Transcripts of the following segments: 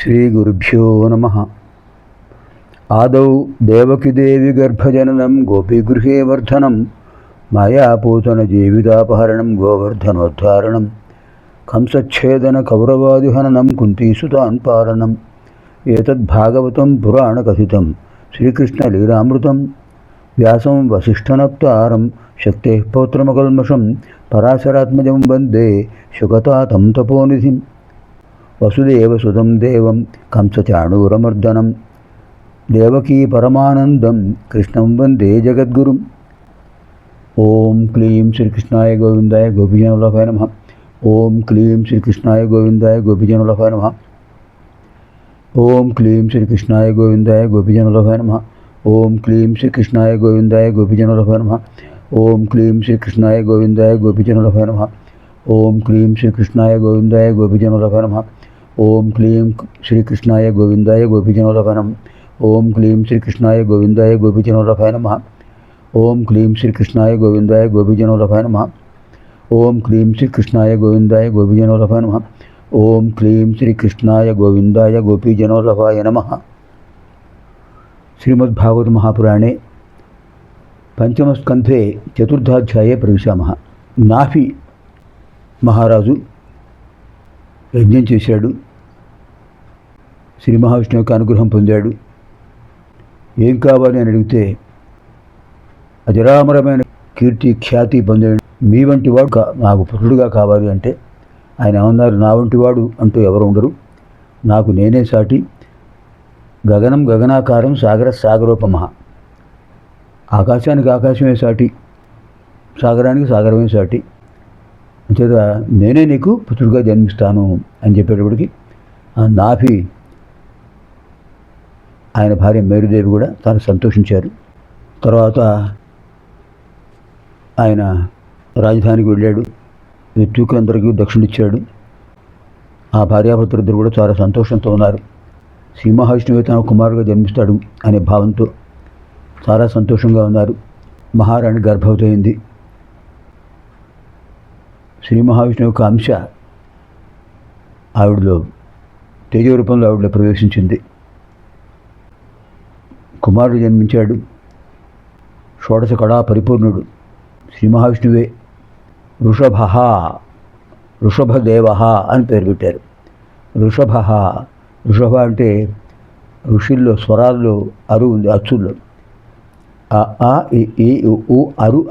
श्रीगुरुभ्यो नमः। आदौ देवकीदेवी गर्भजननं गोपीगृहे वर्धनं मायापूतनजीवितापहरणं गोवर्धनोद्धारणं कंसच्छेदनकौरवादिहननं कुन्तीसुतान् पालनम् एतद्भागवतं पुराणकथितं श्रीकृष्णलीलामृतं व्यासं वसिष्ठनप्तारं शक्तेः पौत्रमकल्मषं पराशरात्मजं वन्दे शुकतातं तपोनिधिं वसुदेवसुतं देवं कंसचाणूरमर्दनं देवकी परमानन्दं कृष्णं वन्दे जगद्गुरुम्। ओं क्लीं श्रीकृष्णाय गोविन्दाय गोपीजनवल्लभाय नमः। ओं क्लीं श्रीकृष्णाय गोविन्दाय गोपीजनवल्लभाय नमः। ओं क्लीं श्रीकृष्णाय गोविन्दाय गोपीजनवल्लभाय नमः। ओं क्लीं श्रीकृष्णाय गोविन्दाय गोपीजनवल्लभाय नमः। ओं क्लीं श्रीकृष्णाय गोविन्दाय गोपीजनवल्लभाय नमः। ओं क्लीं श्रीकृष्णाय गोविन्दाय गोपीजनवल्लभाय नमः। ओं क्लीं श्रीकृष्णाय गोविन्दाय गोपीजनवल्लभाय नमः। ओं क्लीं श्रीकृष्णाय गोविन्दाय गोपीजनवल्लभाय नमः। ओं क्लीं श्रीकृष्णाय गोविन्दाय गोपीजनवल्लभाय नमः। ओं क्लीं श्रीकृष्णाय गोविन्दाय गोपीजनवल्लभाय नमः। ओं क्लीं श्रीकृष्णाय गोविन्दाय गोपीजनवल्लभाय नमः। श्रीमद्भागवत महापुराणे पंचमस्कन्धे चतुर्थाध्याये प्रविशामः। नाभि महाराजु యజ్ఞం చేశాడు. శ్రీ మహావిష్ణువు యొక్క అనుగ్రహం పొందాడు. ఏం కావాలి అని అడిగితే అజరామరమైన కీర్తి ఖ్యాతి పొందాడు. మీ వంటి వాడు నాకు పుత్రుడుగా కావాలి అంటే ఆయన ఏమన్నారు, నా వంటి వాడు అంటూ ఎవరు ఉండరు, నాకు నేనే సాటి, గగనం గగనాకారం సాగర సాగరోపమః, ఆకాశానికి ఆకాశమే సాటి, సాగరానికి సాగరమే సాటి, అంచేత నేనే నీకు పుత్రుడిగా జన్మిస్తాను అని చెప్పేటప్పటికి నాభి ఆయన భార్య మేరుదేవి కూడా తాను సంతోషించారు. తర్వాత ఆయన రాజధానికి వెళ్ళాడు. ఋత్వికులందరికీ దక్షిణిచ్చాడు. ఆ భార్యాభర్తలిద్దరు కూడా చాలా సంతోషంతో ఉన్నారు. శ్రీ మహావిష్ణువే తన కుమారుడుగా జన్మిస్తాడు అనే భావంతో చాలా సంతోషంగా ఉన్నారు. మహారాణి గర్భవతి అయింది. శ్రీ మహావిష్ణువు యొక్క అంశ ఆవిడలో తేజరూపంలో ఆవిడలో ప్రవేశించింది. కుమారుడు జన్మించాడు. షోడశ కళా పరిపూర్ణుడు శ్రీ మహావిష్ణువే. ఋషభదేవ అని పేరు పెట్టారు. ఋషభ అంటే ఋషుల్లో స్వరాల్లో అరు ఉంది, అచ్చుల్లో ఆ ఈ ఉ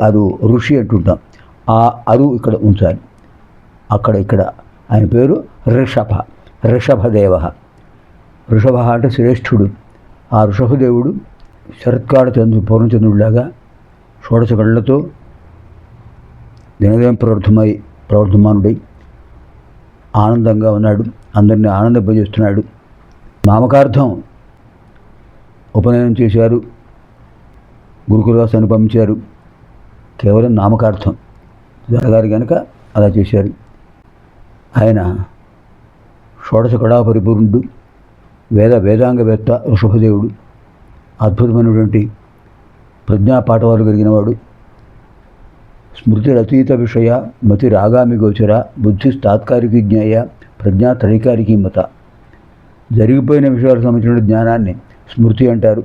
అరు ఋషి అంటుంటాం. ఆ అరు ఇక్కడ ఉంచాలి, అక్కడ ఇక్కడ. ఆయన పేరు ఋషభదేవ. ఋషభ అంటే శ్రేష్ఠుడు. ఆ ఋషభదేవుడు శరత్కాల పూర్ణచంద్రుడిలాగా షోడశ కళ్ళతో దినదిన ప్రవర్ధమానుడై ఆనందంగా ఉన్నాడు. అందరినీ ఆనందింపజేస్తున్నాడు. నామకార్థం ఉపనయనం చేశారు, గురుకులవాసాన్ని పంపించారు. కేవలం నామకార్థం జరగాలి కనుక అలా చేశారు. ఆయన షోడశ కళా పరిపూర్ణుడు, వేదాంగవేత్త ఋషభదేవుడు. అద్భుతమైనటువంటి ప్రజ్ఞాపాఠవాలు కలిగినవాడు. స్మృతి రతీత విషయ మతి రాగామి గోచర బుద్ధి తాత్కాలిక జ్ఞేయ ప్రజ్ఞా త్రైకాలికీ మత. జరిగిపోయిన విషయాలకు సంబంధించిన జ్ఞానాన్ని స్మృతి అంటారు.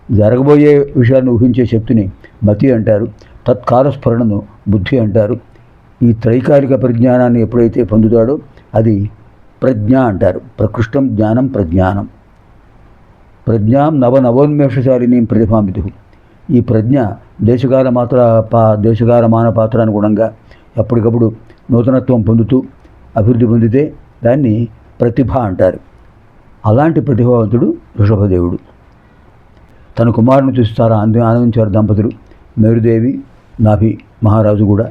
జరగబోయే విషయాలను ఊహించే శక్తిని మతి అంటారు. తత్కాల స్ఫురణను బుద్ధి అంటారు. ఈ త్రైకాలిక పరిజ్ఞానాన్ని ఎప్పుడైతే పొందుతాడో అది ప్రజ్ఞ అంటారు. ప్రకృష్టం జ్ఞానం ప్రజ్ఞానం. ప్రజ్ఞాం నవోన్మేషశాలిని ప్రతిభామితు. ఈ ప్రజ్ఞ దేశకాలమాన పాత్రానుగుణంగా ఎప్పటికప్పుడు నూతనత్వం పొందుతూ అభివృద్ధి పొందితే దాన్ని ప్రతిభ అంటారు. అలాంటి ప్రతిభావంతుడు ఋషభదేవుడు. తన కుమారుని చూసి చాలా ఆనందించారు దంపతులు. మేరుదేవి, నాభి మహారాజు కూడా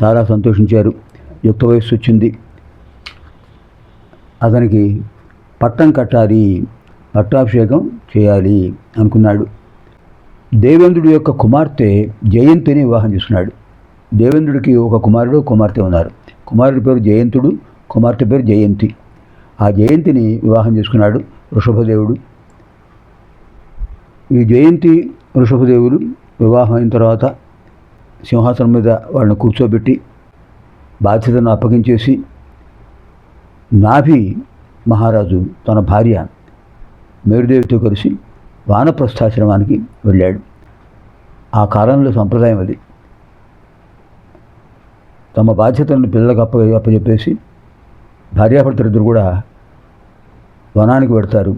చాలా సంతోషించారు. యుక్త వయస్సు వచ్చింది. అతనికి పట్టం కట్టాలి, పట్టాభిషేకం చేయాలి అనుకున్నాడు. దేవేంద్రుడి యొక్క కుమార్తె జయంతిని వివాహం చేసుకున్నాడు. దేవేంద్రుడికి ఒక కుమారుడు కుమార్తె ఉన్నారు. కుమారుడి పేరు జయంతుడు, కుమార్తె పేరు జయంతి. ఆ జయంతిని వివాహం చేసుకున్నాడు ఋషభదేవుడు. ఈ జయంతి ఋషభదేవుడు వివాహం అయిన తర్వాత సింహాసనం మీద వాళ్ళని కూర్చోబెట్టి బాధ్యతను అప్పగించేసి నాభి మహారాజు తన భార్య మేరుదేవితో కలిసి వానప్రస్థాశ్రమానికి వెళ్ళాడు. ఆ కాలంలో సంప్రదాయం అది. తమ బాధ్యతలను పిల్లలకు అప్పచెప్పేసి భార్యాభర్తలిద్దరు కూడా వనానికి పెడతారు,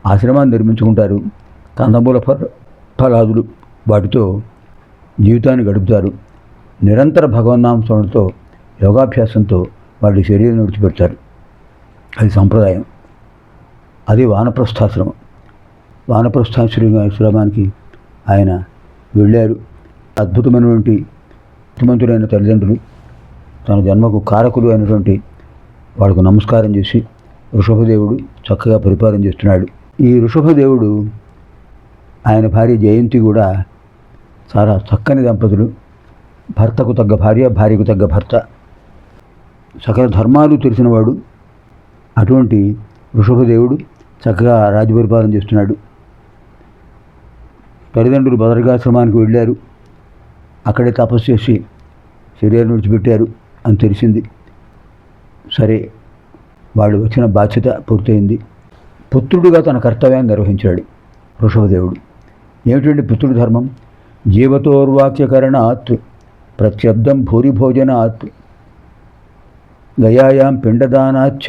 ఆశ్రమాన్ని నిర్మించుకుంటారు, కందమూల ఫలాదులు వాటితో జీవితాన్ని గడుపుతారు. నిరంతర భగవన్నామస్మరణతో యోగాభ్యాసంతో వాళ్ళ శరీరం విడిచిపెడతారు. అది సంప్రదాయం. అది వానప్రస్థాశ్రమం. వానప్రస్థాశ్రమానికి ఆయన వెళ్ళారు. అద్భుతమైనటువంటి బుద్ధిమంతులైన తల్లిదండ్రులు తన జన్మకు కారకులు అయినటువంటి వాడికి నమస్కారం చేసి ఋషభదేవుడు చక్కగా పరిపాలన చేస్తున్నాడు. ఈ ఋషభదేవుడు ఆయన భార్య జయంతి కూడా చాలా చక్కని దంపతులు. భర్తకు తగ్గ భార్య, భార్యకు తగ్గ భర్త, సకల ధర్మాలు తెలిసినవాడు. అటువంటి ఋషభదేవుడు చక్కగా రాజ్యపరిపాలన చేస్తున్నాడు. తల్లిదండ్రులు బదరికాశ్రమానికి వెళ్ళారు. అక్కడే తపస్సు చేసి శరీరం విడిచిపెట్టారు అని తెలిసింది. సరే, వాళ్ళు వచ్చిన బాధ్యత పూర్తయింది. పుత్రుడిగా తన కర్తవ్యాన్ని నిర్వహించాడు ఋషభదేవుడు. ఏమిటంటే పుత్రుడి ధర్మం? జీవతోర్వాక్యకరణాత్ ప్రత్యబ్దం భూరిభోజనాత్ గయాయాం పిండదానాచ్చ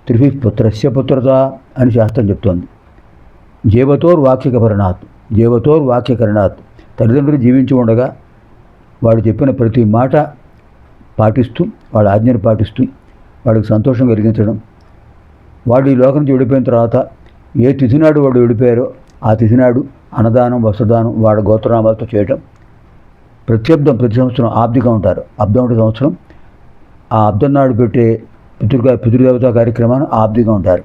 త్రిభి పుత్రస్య పుత్రత అని శాస్త్రం చెప్తోంది. జీవతోర్వాక్యకరణాత్ తల్లిదండ్రులు జీవించి ఉండగా వాడు చెప్పిన ప్రతి మాట పాటిస్తూ, వాడి ఆజ్ఞను పాటిస్తూ వాడికి సంతోషం కలిగించడం. వాడు ఈ లోకం నుంచి విడిపోయిన తర్వాత ఏ తిథినాడు వాడు విడిపోయారో ఆ తిథినాడు అన్నదానం, వస్త్రదానం వాడి గోత్రనామాలతో చేయటం. ప్రత్యబ్దం ప్రతి సంవత్సరం ఆబ్దికం ఉంటారు. అబ్దం అంటే సంవత్సరం. ఆ అబ్దం నాడు పెట్టే పితృదేవతా కార్యక్రమాన్ని ఆబ్దికం ఉంటారు.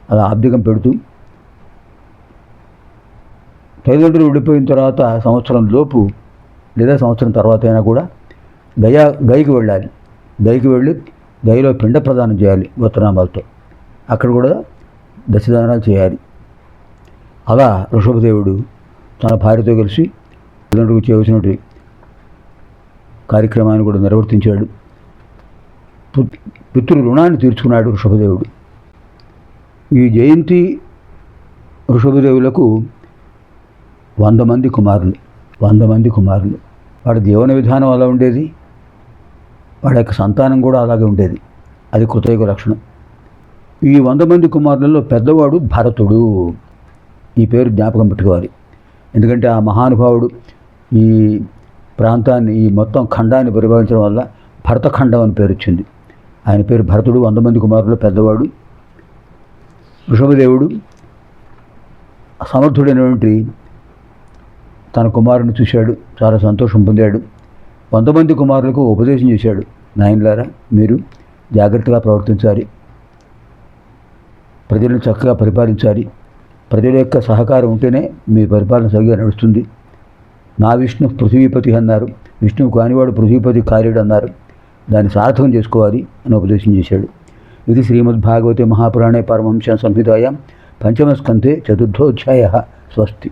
అలా ఆబ్దికం పెడుతూ తల్లిదండ్రులు విడిపోయిన తర్వాత సంవత్సరం లోపు లేదా సంవత్సరం తర్వాత అయినా కూడా గైకి వెళ్ళాలి. గైకి వెళ్ళి గైలో పిండ ప్రదానం చేయాలి గోత్రనామాలతో. అక్కడ కూడా దశదానాలు చేయాలి. అలా ఋషభదేవుడు తన భార్యతో కలిసి తల్లిదండ్రులకు చేయవలసినటువంటి కార్యక్రమాన్ని కూడా నిర్వర్తించాడు. పితృ రుణాన్ని తీర్చుకున్నాడు ఋషభదేవుడు. ఈ జయంతి ఋషభదేవులకు 100 మంది కుమారులు. వాడి జీవన విధానం అలా ఉండేది. వాడి యొక్క సంతానం కూడా అలాగే ఉండేది. అది కృతయుగ లక్షణం. ఈ 100 మంది కుమారులలో పెద్దవాడు భరతుడు. ఈ పేరు జ్ఞాపకం పెట్టుకోవాలి. ఎందుకంటే ఆ మహానుభావుడు ఈ ప్రాంతాన్ని, ఈ మొత్తం ఖండాన్ని పరిపాలించడం వల్ల భరతఖండం అని పేరు వచ్చింది. ఆయన పేరు భరతుడు. 100 మంది కుమారుల్లో పెద్దవాడు. ఋషభదేవుడు సమర్థుడైనటువంటి తన కుమారుని చూశాడు, చాలా సంతోషం పొందాడు. 100 మంది కుమారులకు ఉపదేశం చేశాడు. నాయనలారా, మీరు జాగ్రత్తగా ప్రవర్తించాలి, ప్రజలను చక్కగా పరిపాలించాలి. ప్రజల యొక్క సహకారం ఉంటేనే మీ పరిపాలన సరిగా నడుస్తుంది. నా విష్ణు పృథ్వీపతి అన్నారు. విష్ణువు కానివాడు పృథ్వీపతి కార్యుడు అన్నారు. దాన్ని సార్థకం చేసుకోవాలి అని ఉపదేశం చేశాడు. ఇది శ్రీమద్భాగవతే మహాపురాణే పరమహంస సంహితాయాం పంచమస్కంధే 4థోధ్యాయః. స్వస్తి.